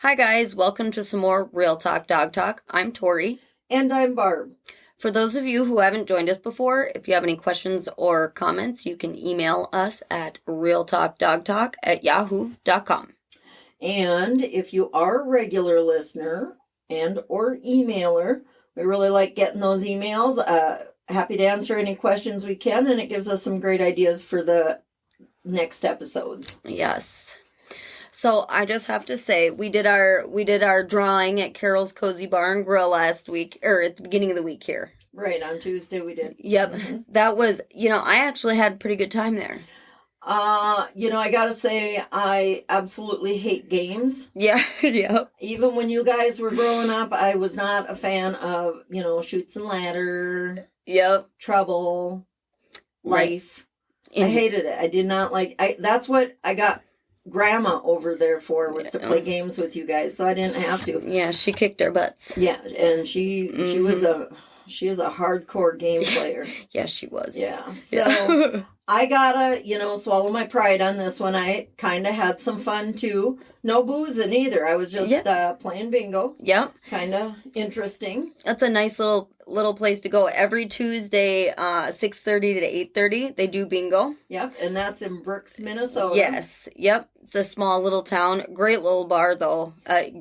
Hi guys, welcome to some more Real Talk Dog Talk. I'm Tori. And I'm Barb. For those of you who haven't joined us before, if you have any questions or comments, you can email us at realtalkdogtalk@yahoo.com. And if you are a regular listener and or emailer, we really like getting those emails. Happy to answer any questions we can, and it gives us some great ideas for the next episodes. Yes. So I just have to say, we did our drawing at Carol's Cozy Bar and Grill last week, or at the beginning of the week here. Right, on Tuesday we did. Yep. Mm-hmm. That was, I actually had a pretty good time there. I gotta say, I absolutely hate games. Yeah, yep. Even when you guys were growing up, I was not a fan of, Chutes and Ladder. Yep. Trouble. Life. Right. I hated it. I did not like, that's what I got Grandma over there for, was to play games with you guys, so I didn't have to. Yeah, she kicked our butts. Yeah, and she is a hardcore game player. Yes, she was. Yeah, so I gotta, swallow my pride on this one. I kind of had some fun too. No boozing either. I was just playing bingo. Yep. Kind of interesting. That's a nice little place to go. Every Tuesday, 6:30 to 8:30, they do bingo. Yep, and that's in Brooks, Minnesota. Yes. Yep. It's a small little town. Great little bar though.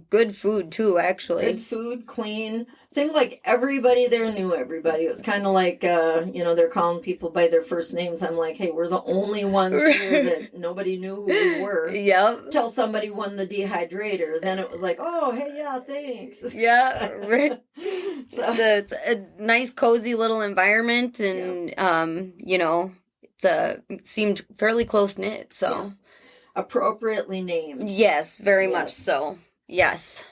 Good food too, actually. Good food, clean. Seemed like everybody there knew everybody. It was kind of like, they're calling people by their first names. I'm like, hey, we're the only ones here that nobody knew who we were. Yep. Till somebody won the dehydrator. Then it was like, oh, hey, yeah, thanks. Yeah, right. So it's a nice, cozy little environment, and, it seemed fairly close-knit, so. Yeah. Appropriately named. Yes, very much so. Yes.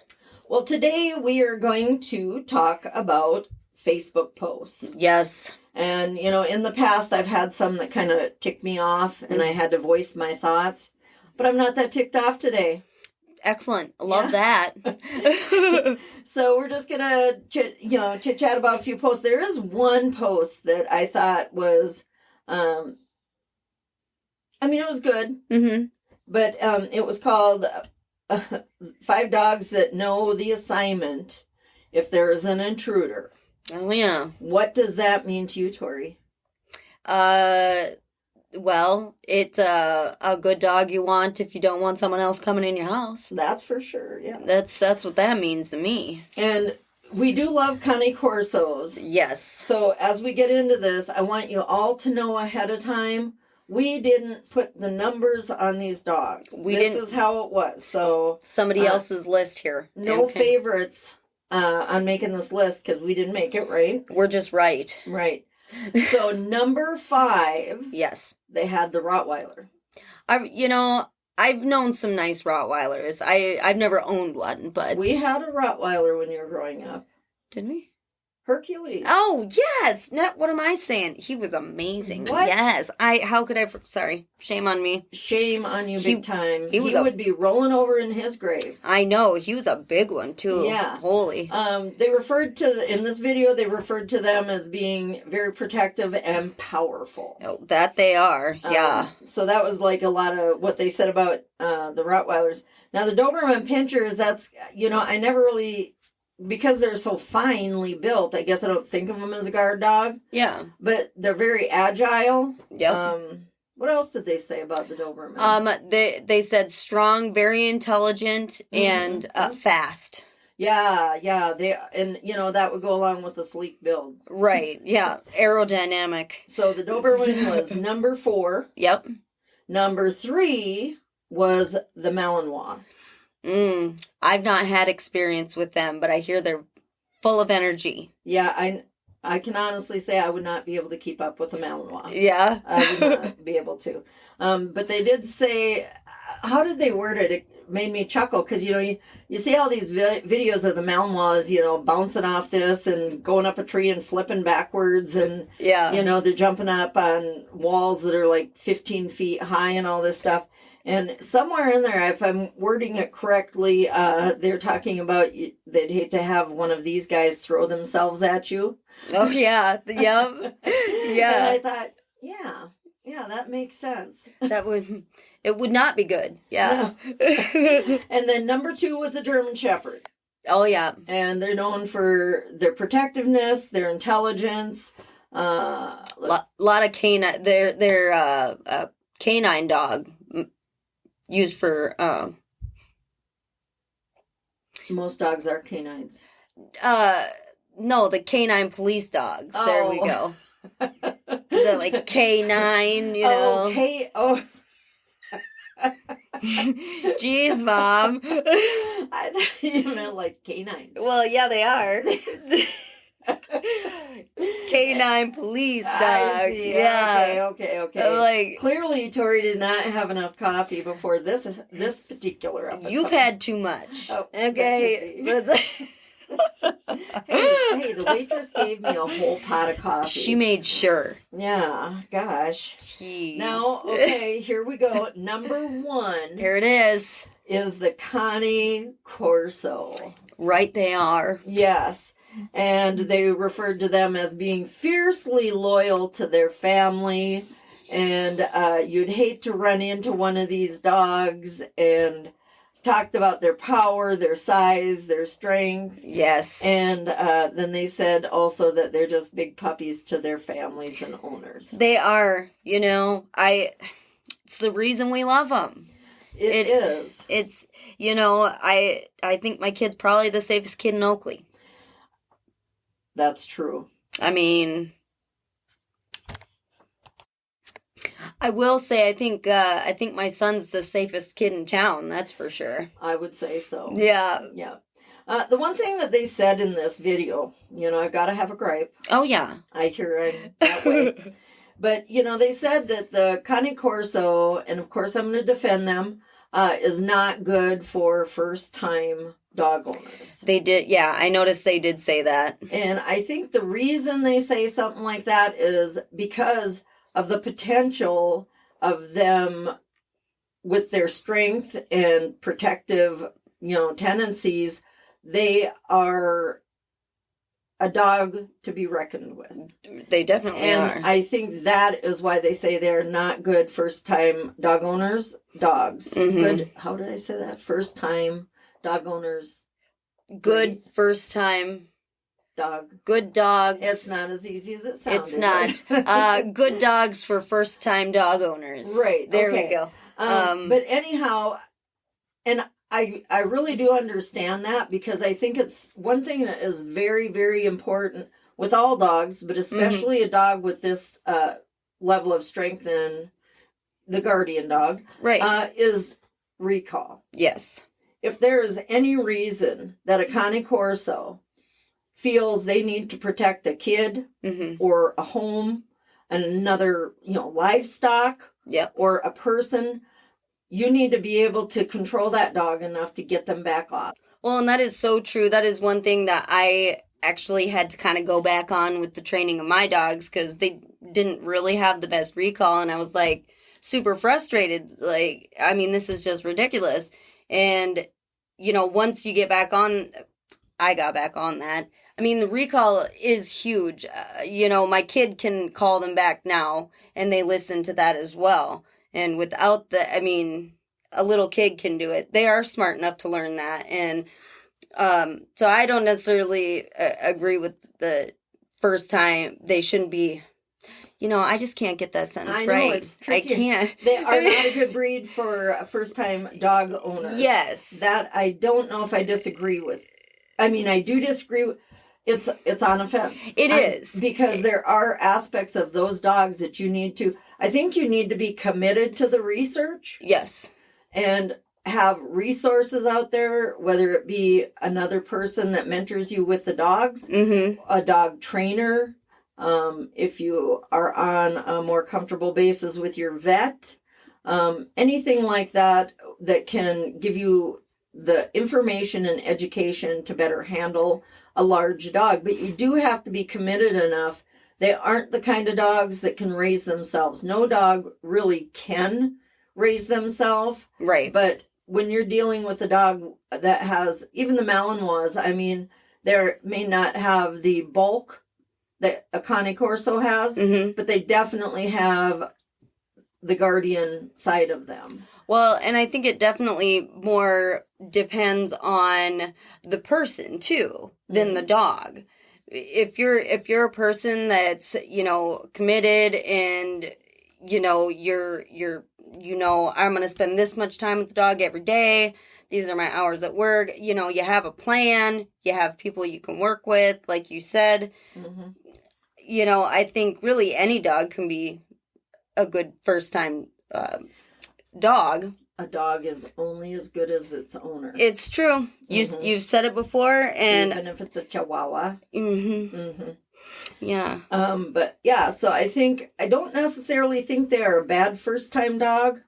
Well, today we are going to talk about Facebook posts. Yes. And, in the past, I've had some that kind of ticked me off, and I had to voice my thoughts. But I'm not that ticked off today. Excellent. Love that. So we're just going to chit-chat about a few posts. There is one post that I thought was, it was good. Mm-hmm. But it was called 5 Dogs That Know the Assignment If There Is an Intruder. Oh, yeah. What does that mean to you, Tori? Well, it's a good dog you want if you don't want someone else coming in your house. That's for sure, yeah. That's what that means to me. And we do love Cane Corsos. Yes. So as we get into this, I want you all to know ahead of time, we didn't put the numbers on these dogs. This is how it was. So somebody else's list here. No favorites on making this list because we didn't make it, right? We're just right. Right. So number 5. Yes. They had the Rottweiler. I've known some nice Rottweilers. I've never owned one, but we had a Rottweiler when you were growing up. Did we? Hercules. Oh, yes. What am I saying? He was amazing. What? Yes. Sorry. Shame on me. Shame on you big time. He would be rolling over in his grave. I know. He was a big one, too. Yeah. Holy. They referred to, in this video, them as being very protective and powerful. Oh, that they are. Yeah. So that was like a lot of what they said about the Rottweilers. Now, the Doberman Pinschers, that's, I never really... Because they're so finely built, I guess I don't think of them as a guard dog. Yeah. But they're very agile. Yep. What else did they say about the Doberman? They said strong, very intelligent, and fast. Yeah. That would go along with a sleek build. Right. Yeah. Aerodynamic. So the Doberman was number 4. Yep. Number 3 was the Malinois. I've not had experience with them, but I hear they're full of energy. Yeah, I can honestly say I would not be able to keep up with a Malinois. Yeah. I would not be able to. But they did say, how did they word it? It made me chuckle because, you see all these videos of the Malinois, bouncing off this and going up a tree and flipping backwards. And, they're jumping up on walls that are like 15 feet high and all this stuff. And somewhere in there, if I'm wording it correctly, they're talking about they'd hate to have one of these guys throw themselves at you. Oh, yeah. Yep. Yeah. And I thought, yeah, that makes sense. That would, It would not be good. Yeah. And then number 2 was a German Shepherd. Oh, yeah. And they're known for their protectiveness, their intelligence. Lot of canine. They're a canine dog used for most dogs are canines. no, the canine police dogs. There we go. The like K9, you know. Okay. Oh. Jeez, Mom. I thought you meant like canines. Well, yeah, they are. Canine police dog. I see. Yeah. Okay. Like, clearly, Tori did not have enough coffee before this particular episode. you've had too much. Oh, okay. hey, the waitress gave me a whole pot of coffee. She made sure. Yeah, gosh. Jeez. Now, okay, here we go. Number 1 Here it is. is the Cane Corso. Right, they are. Yes. And they referred to them as being fiercely loyal to their family. And you'd hate to run into one of these dogs, and talked about their power, their size, their strength. Yes. And then they said also that they're just big puppies to their families and owners. They are. You know, it's the reason we love them. It is. It's, you know, I think my kid's probably the safest kid in Oakley. That's true. I mean, I will say I think my son's the safest kid in town. That's for sure. I would say so. Yeah. Yeah. The one thing that they said in this video, you know, I've got to have a gripe. Oh yeah. I hear it that way. But, you know, they said that the Cane Corso, and of course I'm going to defend them, is not good for first-time dog owners. They did, yeah, I noticed they did say that. And I think the reason they say something like that is because of the potential of them with their strength and protective, you know, tendencies. They are a dog to be reckoned with. They definitely are. And I think that is why they say they're not good first-time dog owners. Dogs. Mhm. Good, how did I say that? First-time dog owners. Good first time. Dog. Good dogs. It's not as easy as it sounds. It's not. Good dogs for first time dog owners. Right. There okay. we go. But anyhow, and I really do understand that, because I think it's one thing that is very, very important with all dogs, but especially a dog with this level of strength in the guardian dog, right. Is recall. Yes. If there is any reason that a Cane Corso feels they need to protect a kid or a home, another, you know, livestock, yep, or a person, you need to be able to control that dog enough to get them back off. Well, and that is so true. That is one thing that I actually had to kind of go back on with the training of my dogs, because they didn't really have the best recall, and I was like super frustrated. Like, I mean, this is just ridiculous. And, you know, once you get back on, I got back on that. I mean, the recall is huge. You know, my kid can call them back now, and they listen to that as well. And without the, I mean, a little kid can do it. They are smart enough to learn that. And so I don't necessarily agree with the first time. They shouldn't be, you know, I just can't get that sentence I know, right. it's tricky. I can't. They are not a good breed for a first-time dog owner. Yes. That I don't know if I disagree with. I mean, I do disagree with. It's on a fence. It is. Because there are aspects of those dogs that you need to, I think you need to be committed to the research. Yes. And have resources out there, whether it be another person that mentors you with the dogs, a dog trainer, if you are on a more comfortable basis with your vet, anything like that that can give you the information and education to better handle a large dog. But you do have to be committed enough. They aren't the kind of dogs that can raise themselves. No dog really can raise themselves. Right. But when you're dealing with a dog that has, even the Malinois, I mean, they may not have the bulk that a Cane Corso has, but they definitely have the guardian side of them. Well, and I think it definitely more depends on the person too than the dog. If you're a person that's, committed and I'm going to spend this much time with the dog every day. These are my hours at work. You have a plan, you have people you can work with, like you said. Mm-hmm. I think really any dog can be a good first time dog. A dog is only as good as its owner. It's true. You've said it before, and even if it's a Chihuahua. Mm-hmm. Mm-hmm. Yeah. But yeah, so I don't necessarily think they are a bad first time dog.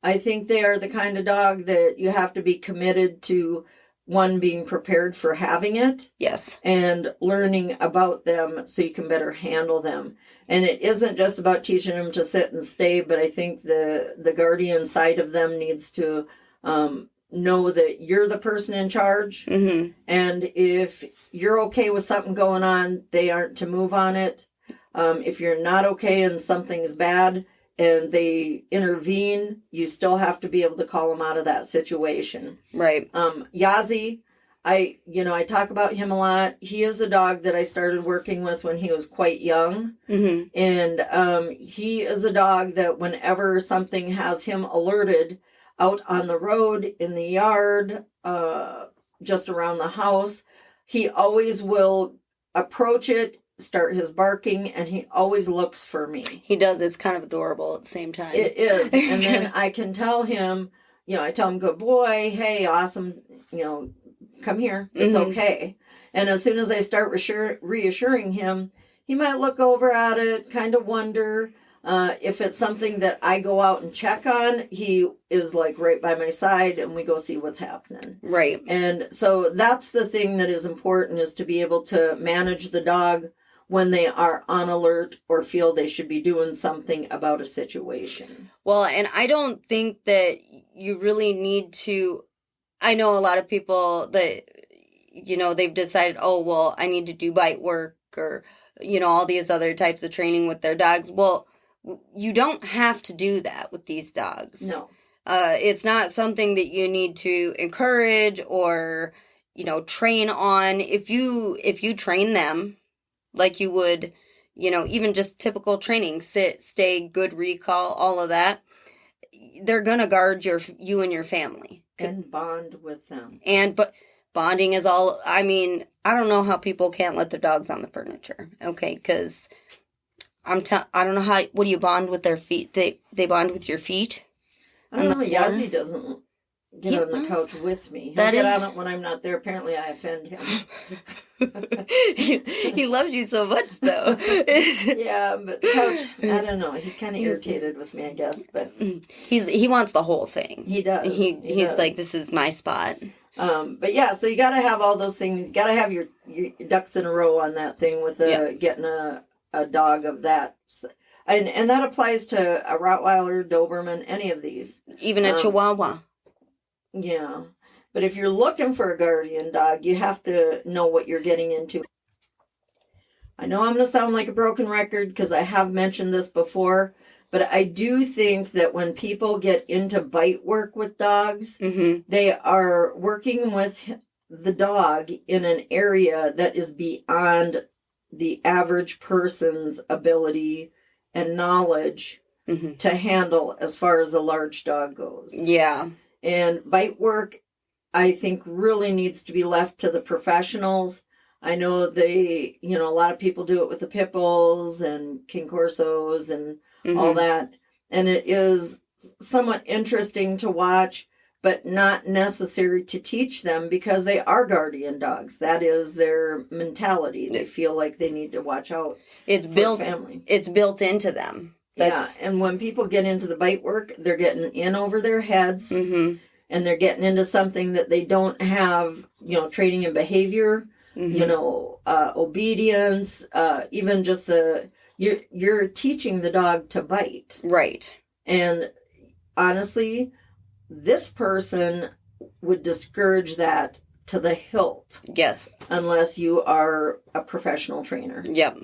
I think they are the kind of dog that you have to be committed to, one, being prepared for having it. Yes. And learning about them so you can better handle them. And it isn't just about teaching them to sit and stay, but I think the guardian side of them needs to know that you're the person in charge. Mm-hmm. And if you're okay with something going on, they aren't to move on it. If you're not okay and something's bad and they intervene, you still have to be able to call them out of that situation. Right. Yazi, I talk about him a lot. He is a dog that I started working with when he was quite young. Mm-hmm. And he is a dog that whenever something has him alerted out on the road, in the yard, just around the house, he always will approach it, start his barking, and he always looks for me. He does. It's kind of adorable at the same time. It is. And then I can tell him, I tell him, good boy, hey, awesome, come here. It's okay. And as soon as I start reassuring him, he might look over at it, kind of wonder. If it's something that I go out and check on, he is like right by my side and we go see what's happening. Right. And so that's the thing that is important, is to be able to manage the dog when they are on alert or feel they should be doing something about a situation. Well, and I don't think that you really need to. I know a lot of people that, they've decided, oh, well, I need to do bite work or, all these other types of training with their dogs. Well, you don't have to do that with these dogs. No. It's not something that you need to encourage or, train on. If you train them like you would, even just typical training, sit, stay, good recall, all of that, they're going to guard you and your family. And bond with them. But bonding is all, I don't know how people can't let their dogs on the furniture. Okay. Cause I don't know what do you bond with their feet? They bond with your feet. I don't know. Yazi doesn't get on the couch with me. He'll get on it when I'm not there. Apparently I offend him. he loves you so much though. Yeah, but the couch, I don't know. He's kind of irritated with me, I guess. But he wants the whole thing. He does. He's like, this is my spot. But yeah, so you got to have all those things. You got to have your ducks in a row on that thing with getting a dog of that. And that applies to a Rottweiler, Doberman, any of these. Even a Chihuahua. Yeah. But if you're looking for a guardian dog, you have to know what you're getting into. I know I'm going to sound like a broken record because I have mentioned this before, but I do think that when people get into bite work with dogs, they are working with the dog in an area that is beyond the average person's ability and knowledge to handle as far as a large dog goes. Yeah. And bite work, I think, really needs to be left to the professionals. I know a lot of people do it with the pit bulls and King Corsos and all that. And it is somewhat interesting to watch, but not necessary to teach them because they are guardian dogs. That is their mentality. They feel like they need to watch out for family. It's built into them. And when people get into the bite work, they're getting in over their heads and they're getting into something that they don't have, training in behavior, obedience, even just you're teaching the dog to bite. Right. And honestly, this person would discourage that to the hilt. Yes. Unless you are a professional trainer. Yep.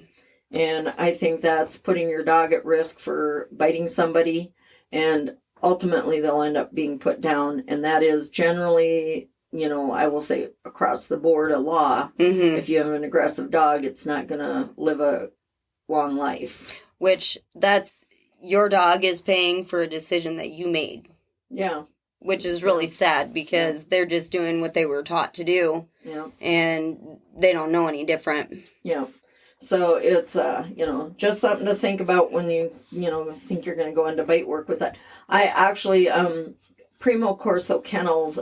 And I think that's putting your dog at risk for biting somebody. And ultimately they'll end up being put down. And that is generally, I will say across the board a law. Mm-hmm. If you have an aggressive dog, it's not going to live a long life. Which your dog is paying for a decision that you made. Yeah. Which is really sad because they're just doing what they were taught to do. Yeah. And they don't know any different. Yeah. So it's, just something to think about when you, think you're going to go into bite work with that. I actually, Primo Corso Kennels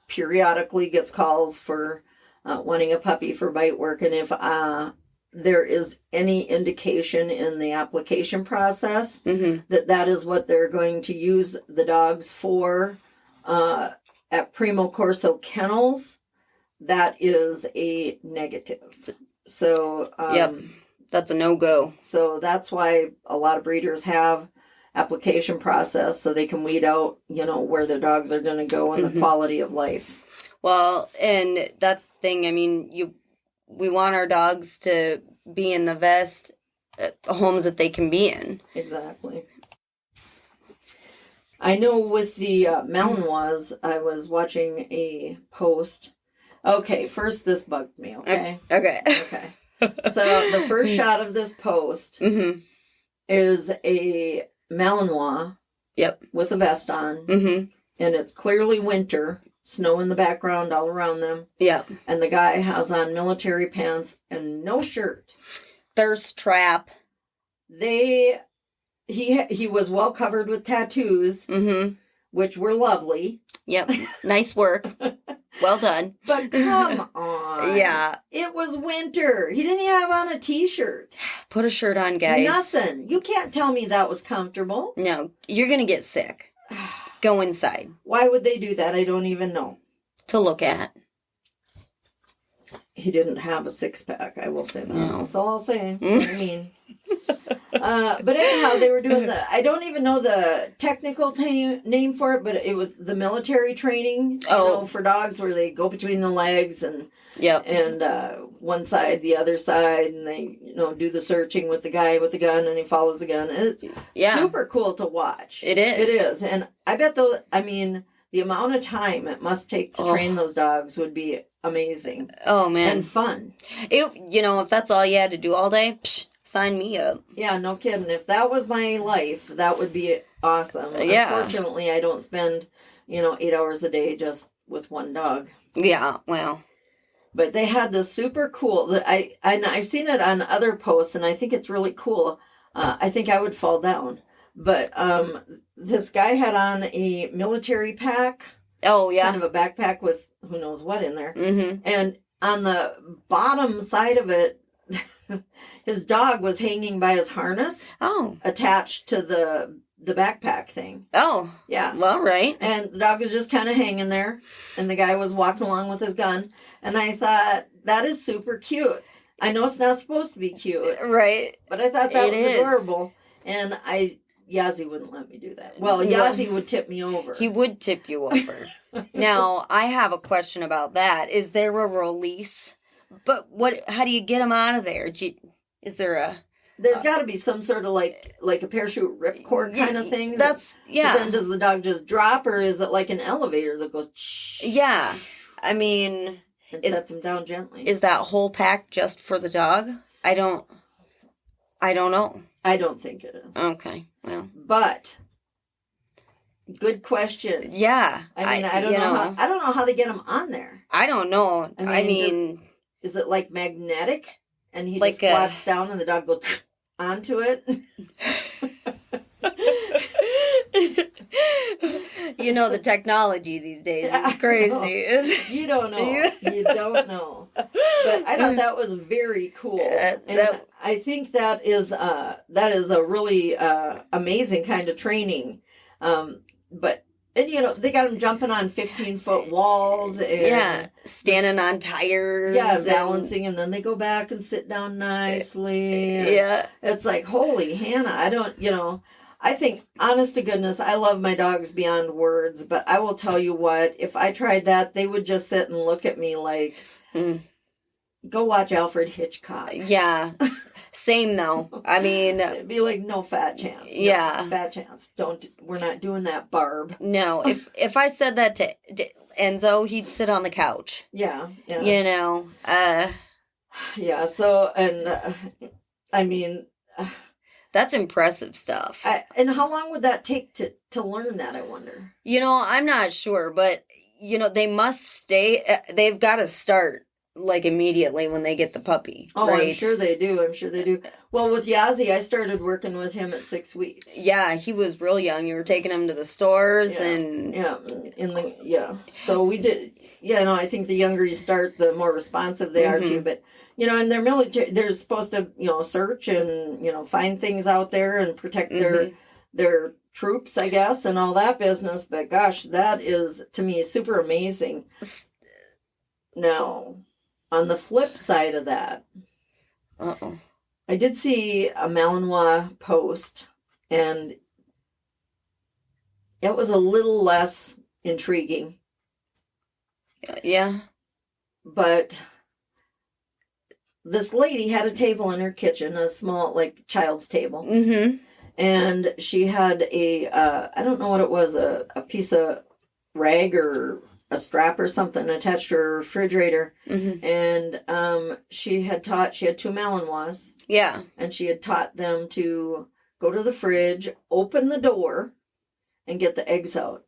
periodically gets calls for wanting a puppy for bite work. And if there is any indication in the application process that is what they're going to use the dogs for at Primo Corso Kennels, that is a negative. So yep, that's a no-go. So that's why a lot of breeders have application process so they can weed out, where their dogs are going to go and the quality of life. Well, and that's the thing. I mean, we want our dogs to be in the best homes that they can be in. Exactly. I know with the Malinois, I was watching a post. Okay, first this bugged me, okay? Okay. Okay. So the first shot of this post is a Malinois with a vest on, and it's clearly winter, snow in the background all around them. Yep. And the guy has on military pants and no shirt. Thirst trap. He was well covered with tattoos, which were lovely. Yep. Nice work. Well done. But come on. Yeah. It was winter. He didn't even have on a t-shirt. Put a shirt on, guys. Nothing. You can't tell me that was comfortable. No, you're going to get sick. Go inside. Why would they do that? I don't even know. To look at. He didn't have a six-pack, I will say that. No. That's all I'll say. I mean. But anyhow, they were doing I don't even know the technical name for it, but it was the military training, for dogs where they go between the legs and one side, the other side, and they, do the searching with the guy with the gun and he follows the gun. It's super cool to watch. It is. It is. And I bet the amount of time it must take to train those dogs would be amazing. Oh, man. And fun. If that's all you had to do all day, sign me up. Yeah, no kidding. If that was my life, that would be awesome. Yeah. Unfortunately, I don't spend, 8 hours a day just with one dog. Yeah, well. But they had this super cool, I've seen it on other posts, and I think it's really cool. I think I would fall down. But this guy had on a military pack. Oh, yeah. Kind of a backpack with who knows what in there. Mm-hmm. And on the bottom side of it, his dog was hanging by his harness. Oh. Attached to the backpack thing. Oh. Yeah. Well, right. And the dog was just kind of hanging there. And the guy was walking along with his gun. And I thought, that is super cute. I know it's not supposed to be cute. Right. But I thought that was adorable. And Yazzie wouldn't let me do that. Well, Yazzie would tip me over. He would tip you over. Now, I have a question about that. Is there a release? But how do you get him out of there? Is there a... There's got to be some sort of like a parachute ripcord kind of thing. That's, yeah. But then does the dog just drop, or is it like an elevator that goes... Yeah. I mean... And sets him down gently. Is that whole pack just for the dog? I don't know. I don't think it is. Okay, well. But... Good question. Yeah. I mean, I don't know. I don't know how they get him on there. I don't know. I mean is it like magnetic? And he just squats down and the dog goes onto it? The technology these days is crazy. You don't know. You don't know. But I thought that was very cool. And I think that is a really amazing kind of training. And they got them jumping on 15-foot walls. And standing on tires. Yeah, balancing, and then they go back and sit down nicely. Yeah. It's like, holy Hannah, I think, honest to goodness, I love my dogs beyond words, but I will tell you what, if I tried that, they would just sit and look at me like, go watch Alfred Hitchcock. Yeah. Same though. I mean, It'd be like no fat chance. No yeah. fat chance. We're not doing that, Barb. No, if I said that to Enzo, he'd sit on the couch. Yeah. You know, Yeah. So, and I mean, that's impressive stuff. and how long would that take to learn that, I wonder? You know, I'm not sure, but you know, they must stay. They've got to start like immediately when they get the puppy. Oh, right? I'm sure they do. Well, with Yazzie, I started working with him at 6 weeks. Yeah, he was real young. You were taking him to the stores and So we did. Yeah, no, I think the younger you start, the more responsive they are too. But you know, in their military, they're supposed to search and find things out there and protect their troops, I guess, and all that business. But gosh, that is to me super amazing. Now, on the flip side of that, I did see a Malinois post, and it was a little less intriguing. Yeah. But this lady had a table in her kitchen, a small, like, child's table. Mm-hmm. And she had I don't know what it was, a piece of rag or a strap or something attached to her refrigerator. Mm-hmm. And she had 2 Malinois. Yeah. And she had taught them to go to the fridge, open the door, and get the eggs out.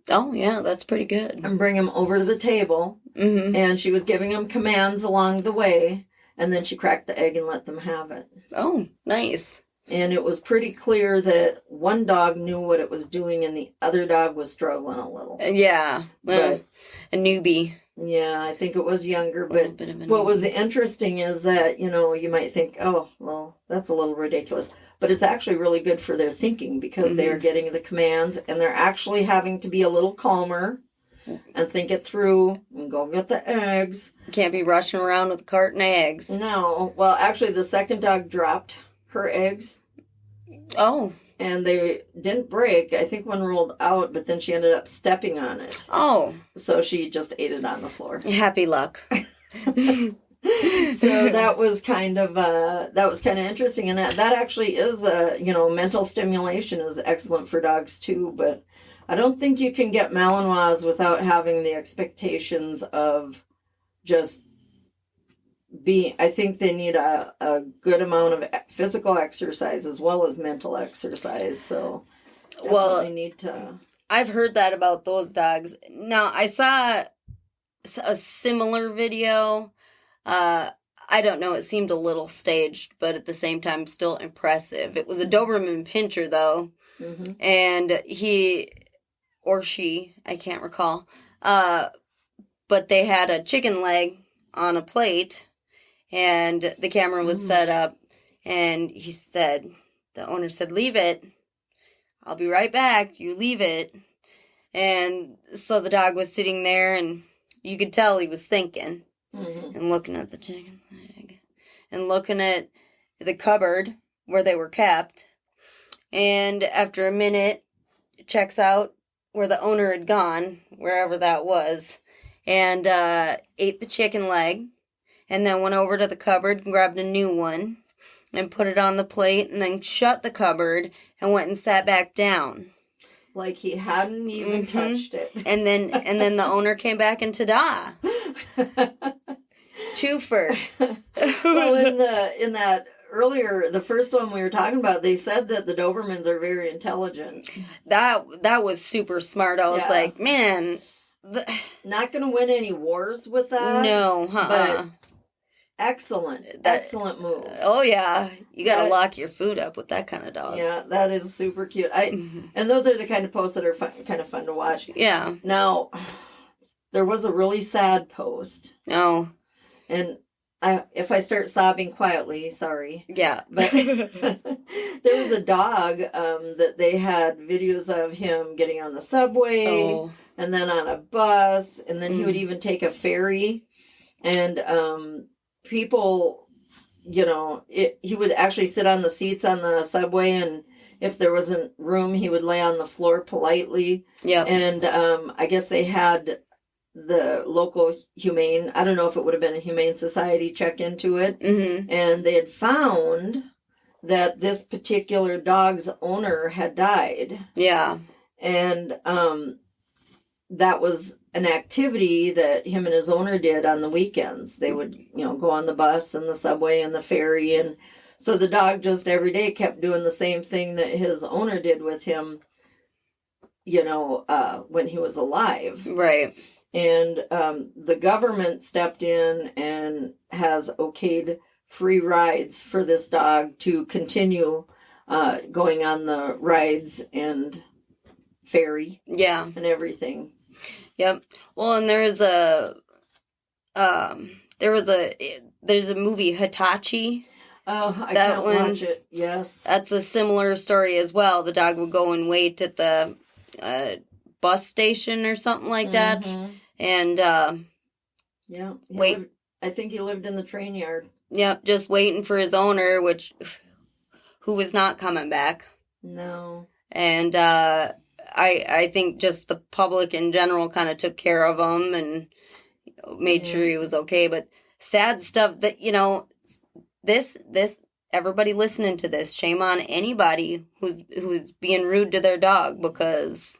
Oh, yeah, that's pretty good. And bring them over to the table. Mm-hmm. And she was giving them commands along the way. And then she cracked the egg and let them have it. Oh, nice. And it was pretty clear that one dog knew what it was doing and the other dog was struggling a little. Yeah. Well, a newbie. Yeah, I think it was younger. But what was interesting is that, you might think, oh, well, that's a little ridiculous. But it's actually really good for their thinking because they are getting the commands and they're actually having to be a little calmer and think it through and go get the eggs. You can't be rushing around with a carton of eggs. No. Well, actually, the second dog dropped her eggs. Oh. And they didn't break. I think one rolled out, but then she ended up stepping on it. Oh. So she just ate it on the floor. Happy luck. So that was kind of interesting, and that actually is mental stimulation is excellent for dogs too. But I don't think you can get Malinois without having the expectations of just being. I think they need a good amount of physical exercise as well as mental exercise. So definitely need to. I've heard that about those dogs. Now I saw a similar video. I don't know, it seemed a little staged, but at the same time still impressive. It was a Doberman Pinscher, though, and he, or she, I can't recall, but they had a chicken leg on a plate, and the camera was set up, and the owner said, "Leave it. I'll be right back. You leave it." And so the dog was sitting there, and you could tell he was thinking. And looking at the chicken leg and looking at the cupboard where they were kept. And after a minute, checks out where the owner had gone, wherever that was, and ate the chicken leg, and then went over to the cupboard and grabbed a new one and put it on the plate, and then shut the cupboard and went and sat back down. Like he hadn't even touched it. And then the owner came back and ta-da. Twofer. Well, in that earlier, the first one we were talking about, they said that the Dobermans are very intelligent. That was super smart. I was like, man. Not going to win any wars with that. No, but excellent excellent move. Oh yeah, you got to lock your food up with that kind of dog. Yeah, that is super cute. And those are the kind of posts that are kind of fun to watch. Yeah. Now, there was a really sad post. Oh. And if I start sobbing quietly, sorry. Yeah. But there was a dog that they had videos of him getting on the subway and then on a bus, and then he would even take a ferry. And people, he would actually sit on the seats on the subway, and if there wasn't room, he would lay on the floor politely. Yeah. And I guess they had the local humane, I don't know if it would have been a humane society, check into it. Mm-hmm. And they had found that this particular dog's owner had died. Yeah. And that was an activity that him and his owner did on the weekends. They would, go on the bus and the subway and the ferry. And so the dog just every day kept doing the same thing that his owner did with him, when he was alive. Right. And the government stepped in and has okayed free rides for this dog to continue going on the rides and ferry. Yeah. And everything. Yep. Well, and there's a movie, Hitachi. Oh, I That can't one- watch it. Yes. That's a similar story as well. The dog would go and wait at the bus station or something like that. Mhm. And, Yeah. Wait. I think he lived in the train yard. yep, just waiting for his owner, who was not coming back. No. And I think just the public in general kind of took care of him and made sure he was okay. But sad stuff that, this everybody listening to this, shame on anybody who's being rude to their dog, because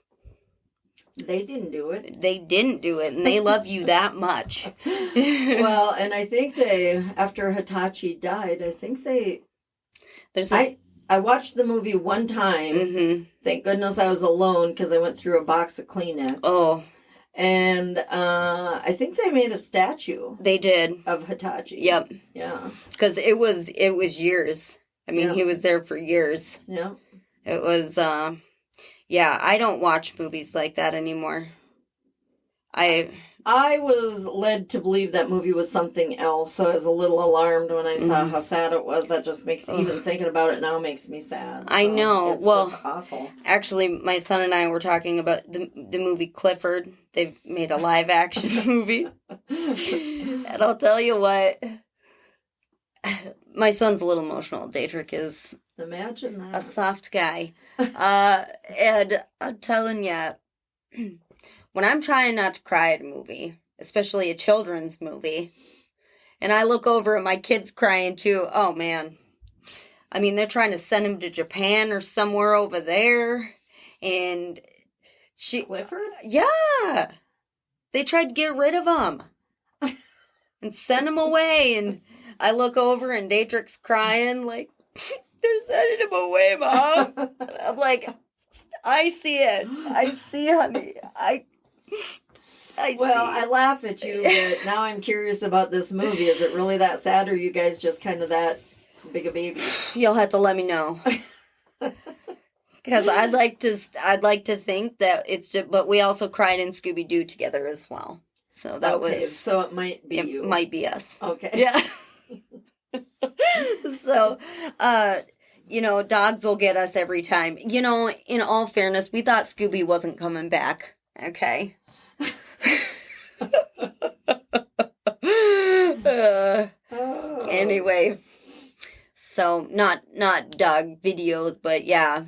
They didn't do it. they didn't do it and they love you that much. Well, and I think after Hitachi died, There's this, I watched the movie one time. mm-hmm. Thank goodness I was alone because I went through a box of Kleenex. Oh, And I think they made a statue they did. of Hitachi. Yep. Yeah. Because it was years. I mean, Yeah. he was there for years. Yeah. It was, I don't watch movies like that anymore. I was led to believe that movie was something else, so I was a little alarmed when I saw how sad it was. That just makes, even thinking about it now makes me sad. I So know. It's Well, just awful. Actually, my son and I were talking about the movie Clifford. They've made a live action movie. And I'll tell you what, my son's a little emotional. Daedric is Imagine a that. soft guy. And I'm telling you, when I'm trying not to cry at a movie, especially a children's movie, and I look over at my kids crying too, oh man. I mean, they're trying to send him to Japan or somewhere over there. And Clifford? yeah, they tried to get rid of him and send him away. And I look over and Daedric's crying like, they're sending him away, Mom. And I'm like, I see it. I see, honey. I Well, see. I laugh at you, but now I'm curious about this movie. Is it really that sad, or are you guys just kind of that big a baby? You'll have to let me know. Because I'd like to think that it's just, but we also cried in Scooby Doo together as well. So that Okay, was, so it might be it you. might be us. Okay. Yeah. So, dogs will get us every time. In all fairness, we thought Scooby wasn't coming back. Okay. Oh. Anyway, so not dog videos, but yeah.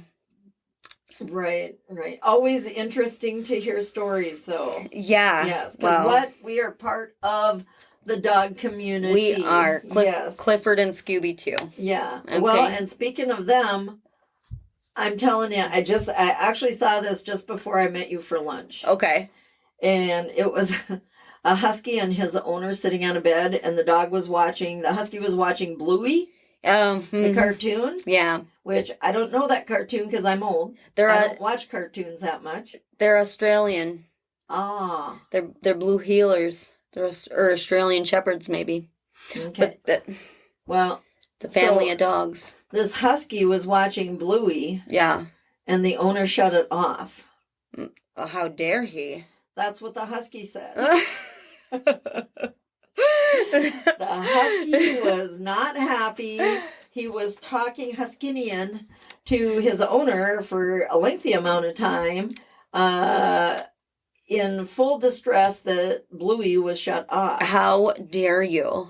Right. Always interesting to hear stories, though. Yeah. Yes, because we are part of the dog community. We are. Yes. Clifford and Scooby too. Yeah. Okay. Well, and speaking of them, I'm telling you, I actually saw this just before I met you for lunch. Okay. And it was a husky and his owner sitting on a bed, and the husky was watching Bluey, the cartoon, yeah. which I don't know that cartoon because I'm old. I don't watch cartoons that much. They're Australian. Ah. They're blue heelers. Or Australian shepherds, maybe. Okay. But Well, the family so of dogs. This husky was watching Bluey, Yeah. and the owner shut it off. Oh, how dare he? That's what the husky said. The husky was not happy. He was talking Huskinian to his owner for a lengthy amount of time, in full distress that Bluey was shut off. How dare you?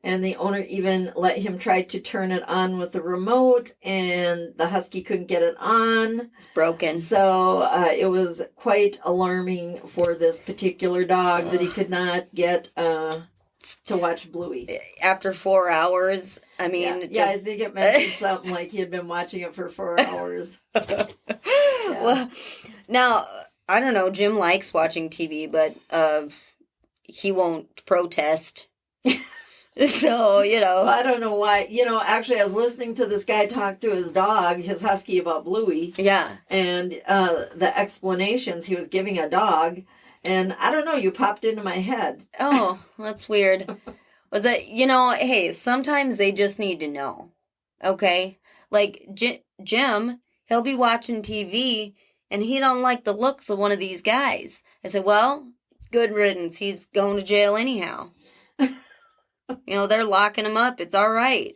And the owner even let him try to turn it on with the remote, and the husky couldn't get it on. It's broken. So it was quite alarming for this particular dog that he could not get to watch Bluey. After 4 hours, I mean... Yeah, I think it mentioned something like he had been watching it for 4 hours. Yeah. Well, now, I don't know, Jim likes watching TV, but he won't protest. So, Well, I don't know why. Actually, I was listening to this guy talk to his dog, his husky, about Bluey. Yeah. And the explanations he was giving a dog. And I don't know, you popped into my head. Oh, that's weird. Was that, hey, sometimes they just need to know. Okay? Like, Jim, he'll be watching TV, and he don't like the looks of one of these guys. I said, well, good riddance. He's going to jail anyhow. They're locking him up. It's all right.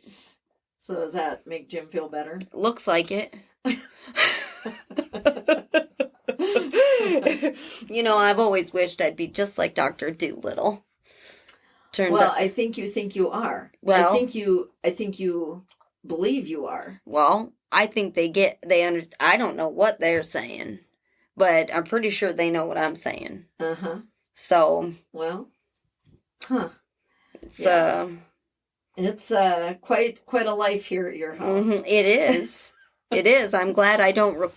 So does that make Jim feel better? Looks like it. I've always wished I'd be just like Dr. Dolittle. Turns out, I think you are. Well, I think you believe you are. Well, I think I don't know what they're saying, but I'm pretty sure they know what I'm saying. Uh-huh. So. Well. Huh. It's It's quite a life here at your house. Mm-hmm, it is. It is. I'm glad I don't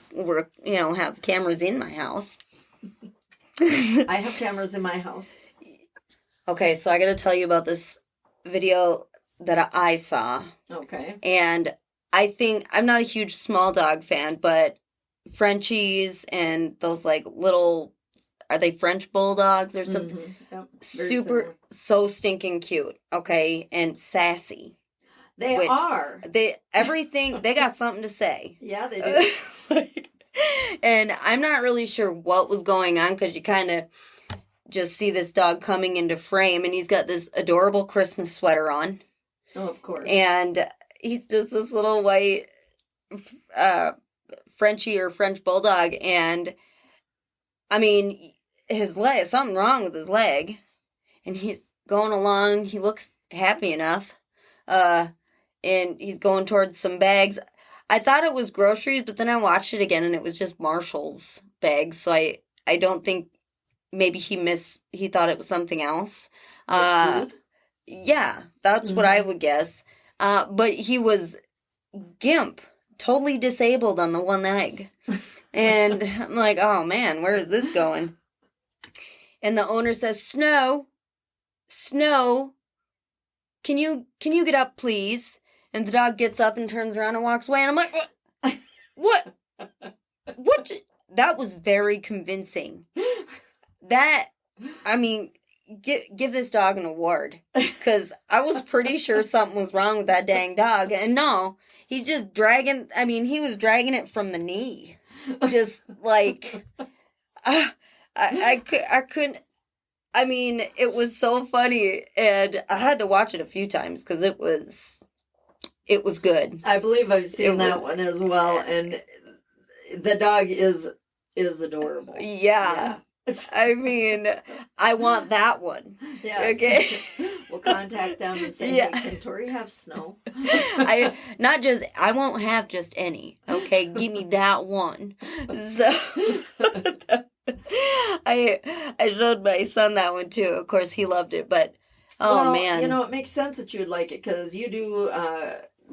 have cameras in my house. I have cameras in my house. Okay, so I got to tell you about this video that I saw. Okay. And I think I'm not a huge small dog fan, but Frenchies and those like little, are they French bulldogs or something? Mm-hmm. Yep. Super, so stinking cute. Okay, and sassy. They are. They got something to say. Yeah, they do. And I'm not really sure what was going on because you kind of just see this dog coming into frame, and he's got this adorable Christmas sweater on. Oh, of course. And he's just this little white Frenchie or French bulldog, and I mean, his leg, something wrong with his leg, and he's going along. He looks happy enough, and he's going towards some bags. I thought it was groceries, but then I watched it again, and it was just Marshall's bags. So I don't think maybe he thought it was something else. Yeah, that's what I would guess. But he was gimp, totally disabled on the one leg. And I'm like, oh man, where is this going? And the owner says, Snow, can you get up, please? And the dog gets up and turns around and walks away. And I'm like, what? That was very convincing. Give this dog an award. Because I was pretty sure something was wrong with that dang dog. And no, he's just he was dragging it from the knee. Just like, I couldn't. It was so funny. And I had to watch it a few times because it was good. I believe I've seen that one as well, and the dog is adorable. Yeah. I want that one. Yes. Okay. We'll contact them and say, hey, can Tori have Snow? I won't have just any. Okay, give me that one. So I showed my son that one too. Of course, he loved it, but man, it makes sense that you'd like it because you do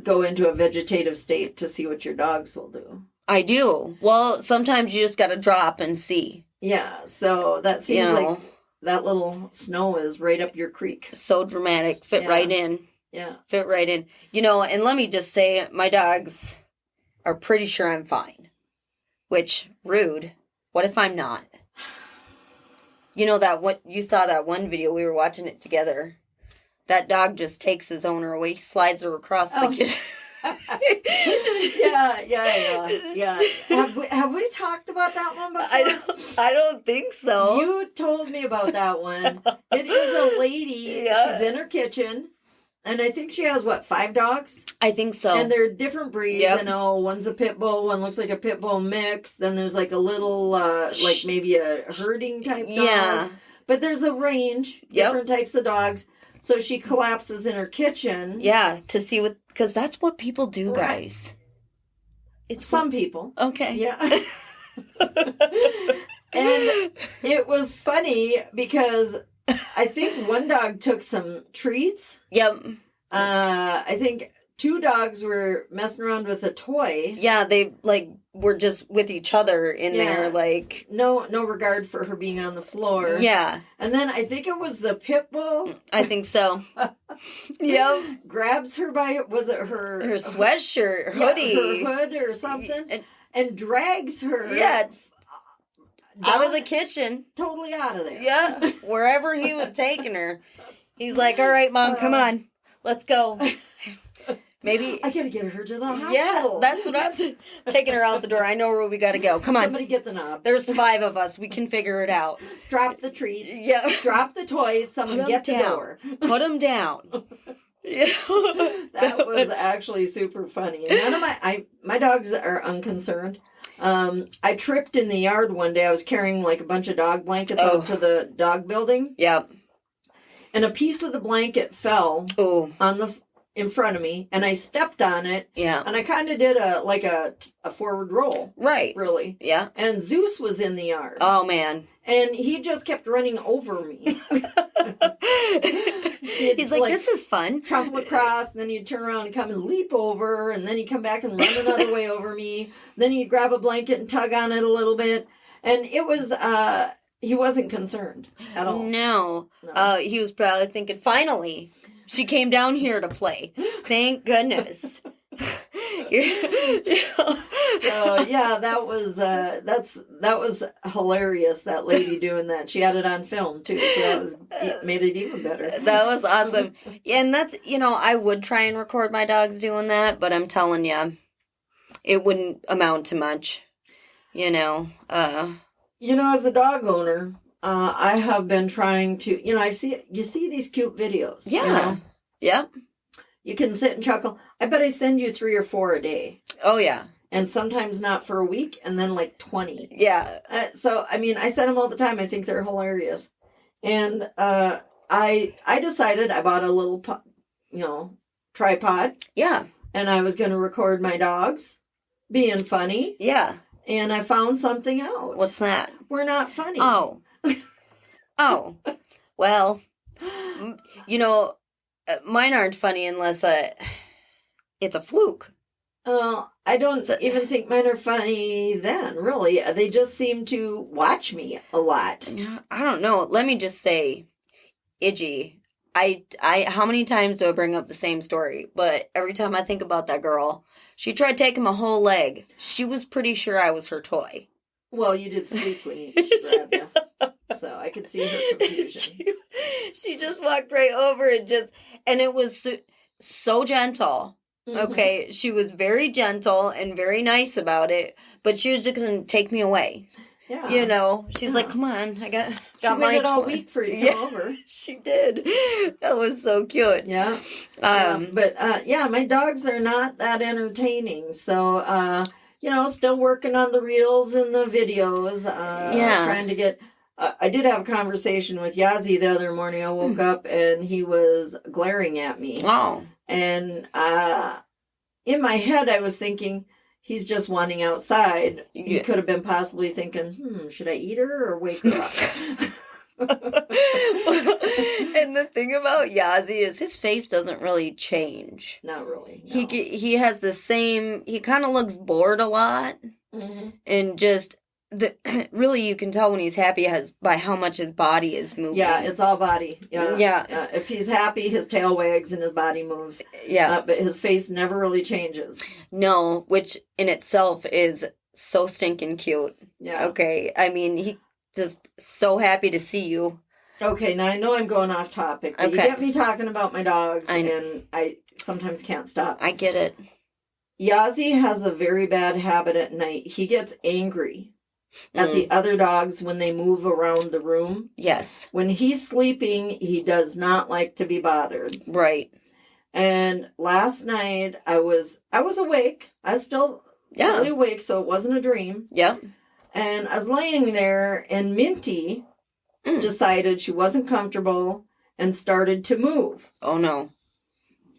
go into a vegetative state to see what your dogs will do. I do. Well, sometimes you just got to drop and see. Yeah, so that seems like that little Snow is right up your creek. So dramatic. Fit right in. Yeah. Fit right in. And let me just say, my dogs are pretty sure I'm fine. Which, rude. What if I'm not? You saw that one video, we were watching it together. That dog just takes his owner away, slides her across the kitchen. Yeah. Have we talked about that one before? I don't think so. You told me about that one. It is a lady. Yeah. She's in her kitchen, and I think she has 5 dogs? I think so. And they're different breeds. Yep. One's a pit bull. One looks like a pit bull mix. Then there's like a little, maybe a herding type dog. Yeah. But there's a range, different types of dogs. So she collapses in her kitchen. Yeah, to see what, because that's what people do, Right. guys. It's Some people. okay. Yeah. And it was funny because I think one dog took some treats. Yep. I think 2 dogs were messing around with a toy. Yeah, they like were just with each other in Yeah. there, like No regard for her being on the floor. yeah, And then I think it was the pit bull I think so. Yep. grabs her by, was it Her sweatshirt, hoodie, her hood or something, and- and drags her yeah, out of down- the kitchen. totally out of there. Yeah, wherever he was taking her. He's like, "All right, Mom, come on, let's go." Maybe. I gotta get her to the hospital. Yeah, that's what I'm taking her out the door. I know where we got to go. Come on. Somebody get the knob. There's 5 of us. We can figure it out. Drop the treats. Yeah. Drop the toys. Someone Put 'em get the down. door. Put them down. Yeah. That was actually super funny. And none of my dogs are unconcerned. I tripped in the yard one day. I was carrying like a bunch of dog blankets out to the dog building, Yep. and a piece of the blanket fell Oh, on in front of me, and I stepped on it, yeah. and I kind of did a forward roll, Right. really. Yeah. And Zeus was in the yard, Oh, man. and he just kept running over me. He's like, this is fun. Trample across, and then he'd turn around and come and leap over, and then he'd come back and run another way over me. Then he'd grab a blanket and tug on it a little bit, and it was he wasn't concerned at all. No. No. He was probably thinking, finally, she came down here to play. Thank goodness. So yeah, that was hilarious. That lady doing that. She had it on film too, so it made it even better. That was awesome. And that's, I would try and record my dogs doing that, but I'm telling you, it wouldn't amount to much. As a dog owner, I have been trying to. You see these cute videos. Yeah. Yeah. You can sit and chuckle. I bet I send you 3 or 4 a day. Oh, yeah. And sometimes not for a week, and then like 20. Yeah. So, I send them all the time. I think they're hilarious. And I decided, I bought a little, tripod. Yeah. And I was going to record my dogs being funny. Yeah. And I found something out. What's that? We're not funny. Oh. Oh. Well, mine aren't funny unless it's a fluke. I don't even think mine are funny then, really. They just seem to watch me a lot. I don't know. Let me just say, Iggy, I how many times do I bring up the same story? But every time I think about that girl, she tried taking my whole leg. She was pretty sure I was her toy. Well, you did squeak when you grabbed you. So I could see her confusion. She just walked right over and it was so gentle. Mm-hmm. Okay, she was very gentle and very nice about it, but she was just going to take me away. Yeah. She's like, "Come on, I got she my waited all toy." week for you to come over. She did. That was so cute. Yeah. But my dogs are not that entertaining. So, still working on the reels and the videos. Trying to get. I did have a conversation with Yazzie the other morning. I woke up and he was glaring at me. Oh. And in my head, I was thinking, he's just wanting outside. You Yeah. could have been possibly thinking, should I eat her or wake her up? And the thing about Yazzie is his face doesn't really change. Not really. No. He has the same. He kind of looks bored a lot, Mm-hmm. and just really you can tell when he's happy by how much his body is moving. Yeah, it's all body. Yeah. If he's happy, his tail wags and his body moves. Yeah. But his face never really changes. No, which in itself is so stinking cute. Yeah. Okay. I mean, he just so happy to see you. Okay, now I know I'm going off topic, but you Okay. get me talking about my dogs, I know. and I sometimes can't stop. I get it. Yazzie has a very bad habit at night. He gets angry at the other dogs when they move around the room. Yes. When he's sleeping, he does not like to be bothered. Right. And last night I was awake. I was still fully awake, so it wasn't a dream. Yep. And I was laying there, and Minty decided she wasn't comfortable, and started to move. Oh, no.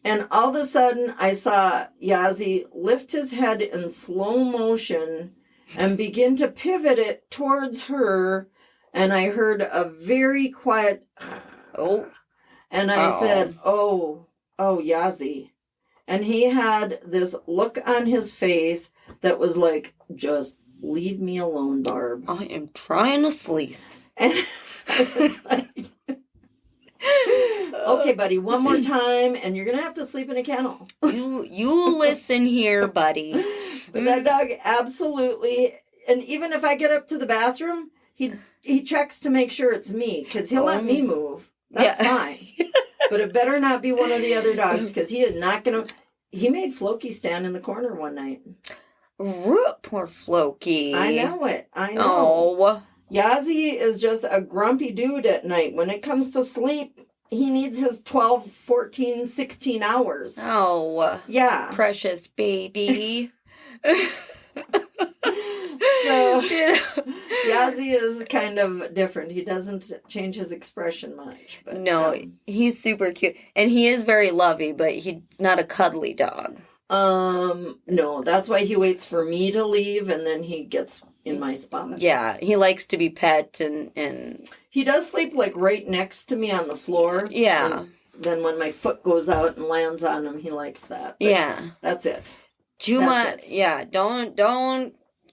And all of a sudden, I saw Yazzie lift his head in slow motion and begin to pivot it towards her. And I heard a very quiet, Oh. and I said, oh, Yazzie. And he had this look on his face that was like, just leave me alone, Barb. I am trying to sleep. And I was like, okay, buddy, one more time, and you're going to have to sleep in a kennel. You listen here, buddy. But that dog absolutely, and even if I get up to the bathroom, he checks to make sure it's me, because he'll let me move. That's fine. But it better not be one of the other dogs, because he is not going to. He made Floki stand in the corner one night. Poor Floki. I know it. I know. Oh. Yazzie is just a grumpy dude at night. When it comes to sleep, he needs his 12, 14, 16 hours. Oh. Yeah. Precious baby. So, Yazzie is kind of different. He doesn't change his expression much. But, no, he's super cute. And he is very lovey, but he's not a cuddly dog. No, that's why he waits for me to leave and then he gets in my spot. Yeah, he likes to be pet and he does sleep like right next to me on the floor. Yeah. Then when my foot goes out and lands on him, he likes that. But yeah. That's it. Too much. Yeah, don't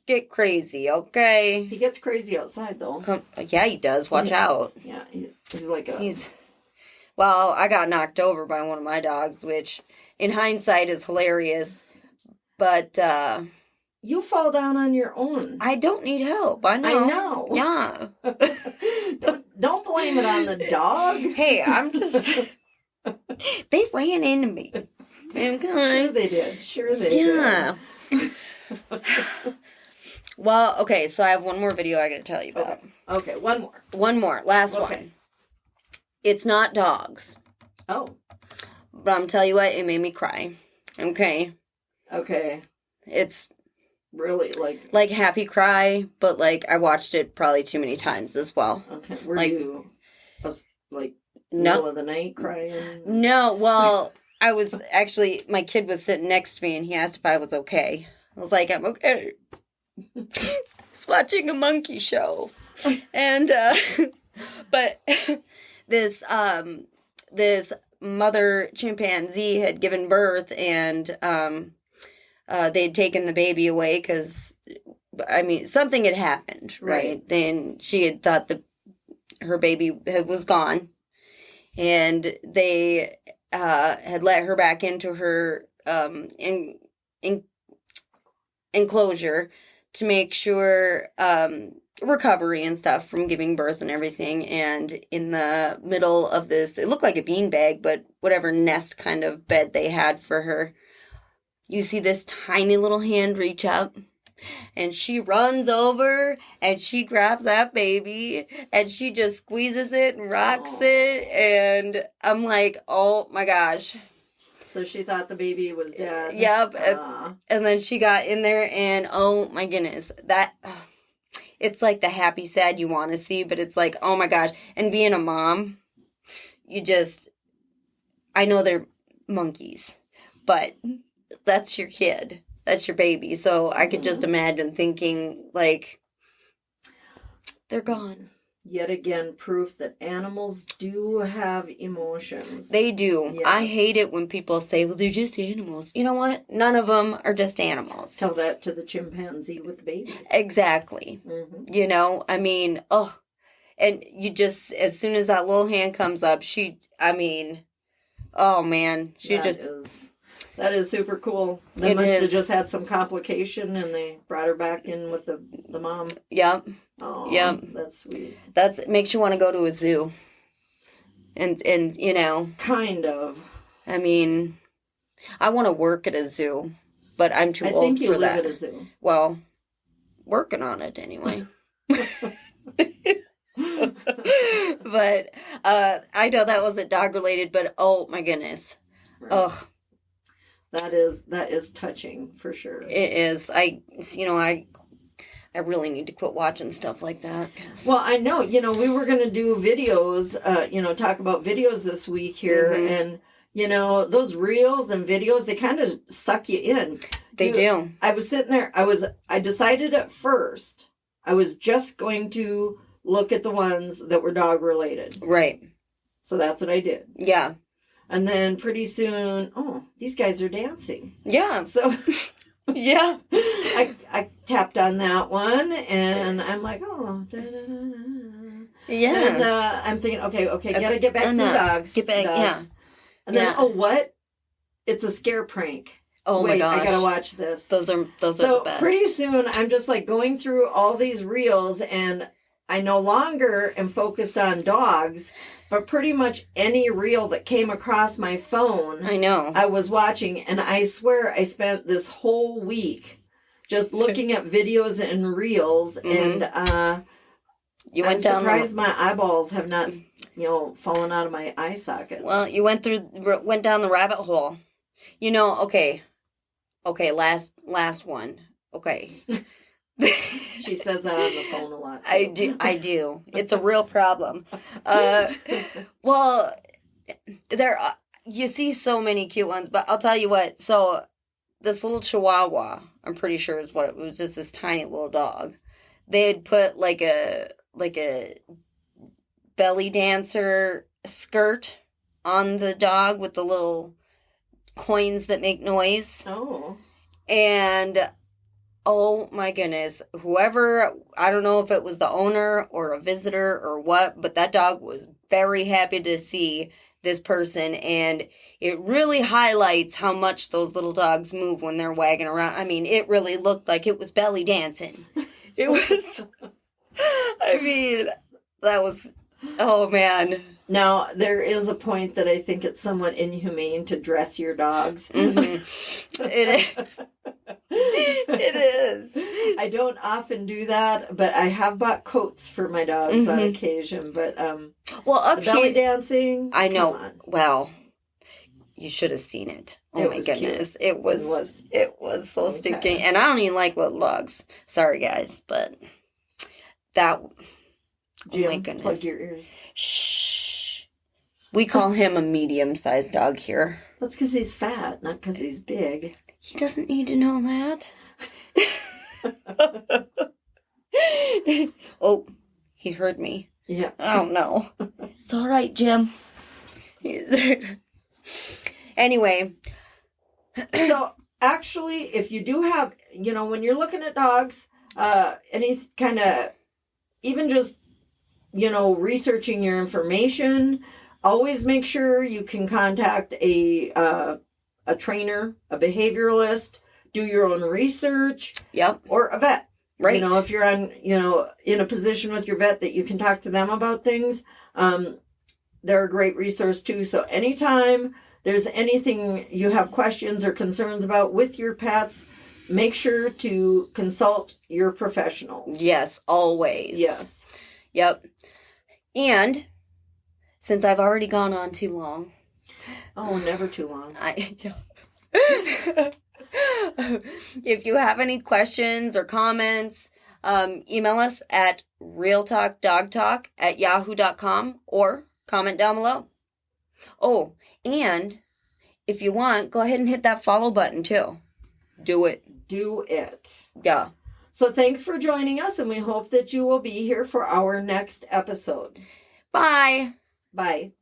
get crazy, okay? He gets crazy outside though. Yeah, he does. Watch out. Yeah, he's like a... Well, I got knocked over by one of my dogs, which in hindsight is hilarious. But you fall down on your own. I don't need help. I know. Yeah. Don't blame it on the dog. Hey, I'm just... They ran into me. Sure they did. Yeah. Well, okay, so I have one more video I got to tell you about. Okay, one more. One more. Last one. It's not dogs. Oh. But I'm telling you what, it made me cry. Okay. Okay. It's really like happy cry, but like I watched it probably too many times as well. Okay. Were you middle of the night crying? No, well, I was actually, my kid was sitting next to me and he asked if I was okay. I was like, I'm okay. He's watching a monkey show. And but this mother chimpanzee had given birth and they'd taken the baby away because, I mean, something had happened, right? Then she had thought her baby was gone. And they had let her back into her enclosure to make sure recovery and stuff from giving birth and everything. And in the middle of this, it looked like a beanbag, but whatever nest kind of bed they had for her, you see this tiny little hand reach up. And she runs over and she grabs that baby and she just squeezes it and rocks it. And I'm like, oh my gosh. So she thought the baby was dead. Yep. And then she got in there and oh my goodness, it's like the happy, sad you want to see, but it's like, oh my gosh. And being a mom, I know they're monkeys, but that's your kid. That's your baby. So I could just imagine thinking, like, they're gone. Yet again, proof that animals do have emotions. They do. Yes. I hate it when people say, well, they're just animals. You know what? None of them are just animals. Tell that to the chimpanzee with the baby. Exactly. Mm-hmm. You know, I mean, and you just, as soon as that little hand comes up, oh man, That is super cool. They must have just had some complication and they brought her back in with the mom. Yep. Oh, yep. That's sweet. That makes you want to go to a zoo. And you know. Kind of. I mean, I want to work at a zoo, but I'm too old for that. I think you live at a zoo. Well, working on it anyway. But I know that wasn't dog related, but oh my goodness. Right. Ugh. That is touching for sure. It is. I I really need to quit watching stuff like that. 'Cause... Well, I know, we were going to do videos, talk about videos this week here. And, those reels and videos, they kind of suck you in. They do. I was sitting there. I decided at first I was just going to look at the ones that were dog related. Right. So that's what I did. Yeah. And then pretty soon, these guys are dancing. Yeah. So... yeah. I tapped on that one, and I'm like, oh. Da-da-da-da. Yeah. And I'm thinking, okay, gotta get back to the dogs. Get back, dogs. yeah. And then, what? It's a scare prank. Oh Wait, my gosh. I gotta watch this. Those are the best. Pretty soon, I'm just like going through all these reels, and I no longer am focused on dogs, but pretty much any reel that came across my phone, I know. I was watching, and I swear I spent this whole week just looking at videos and reels, and I'm surprised my eyeballs have not, fallen out of my eye sockets. Well, you went down the rabbit hole. Okay, last one. Okay. She says that on the phone a lot. Too. I do. It's a real problem. Well, you see so many cute ones, but I'll tell you what. So this little Chihuahua, I'm pretty sure is what it was. Just this tiny little dog. They had put like a belly dancer skirt on the dog with the little coins that make noise. Oh. And oh my goodness, whoever, I don't know if it was the owner or a visitor or what, but that dog was very happy to see this person, and it really highlights how much those little dogs move when they're wagging around. I mean, it really looked like it was belly dancing. It was, that was, oh man. Now, there is a point that I think it's somewhat inhumane to dress your dogs. Mm-hmm. It is. I don't often do that, but I have bought coats for my dogs on occasion. But well, the belly dancing, I know. Well, you should have seen it. Oh my goodness, it was so stinking, and I don't even like little dogs. Sorry, guys, but that. Jim, oh my goodness! Plug your ears. Shh. We call him a medium-sized dog here. That's because he's fat, not because he's big. He doesn't need to know that. Oh, he heard me. Yeah. I don't know. It's all right, Jim. Anyway. So, actually, if you do have, when you're looking at dogs, any kind of, even just, researching your information, always make sure you can contact a trainer, a behavioralist, do your own research. Yep. Or a vet. Right. If you're on, in a position with your vet that you can talk to them about things, they're a great resource too. So anytime there's anything you have questions or concerns about with your pets, make sure to consult your professionals. Yes, always. Yes. Yep. And since I've already gone on too long. Oh, never too long. If you have any questions or comments, email us at realtalkdogtalk@yahoo.com or comment down below. Oh, and if you want, go ahead and hit that follow button too. Do it. Do it. Yeah. So thanks for joining us, and we hope that you will be here for our next episode. Bye. Bye.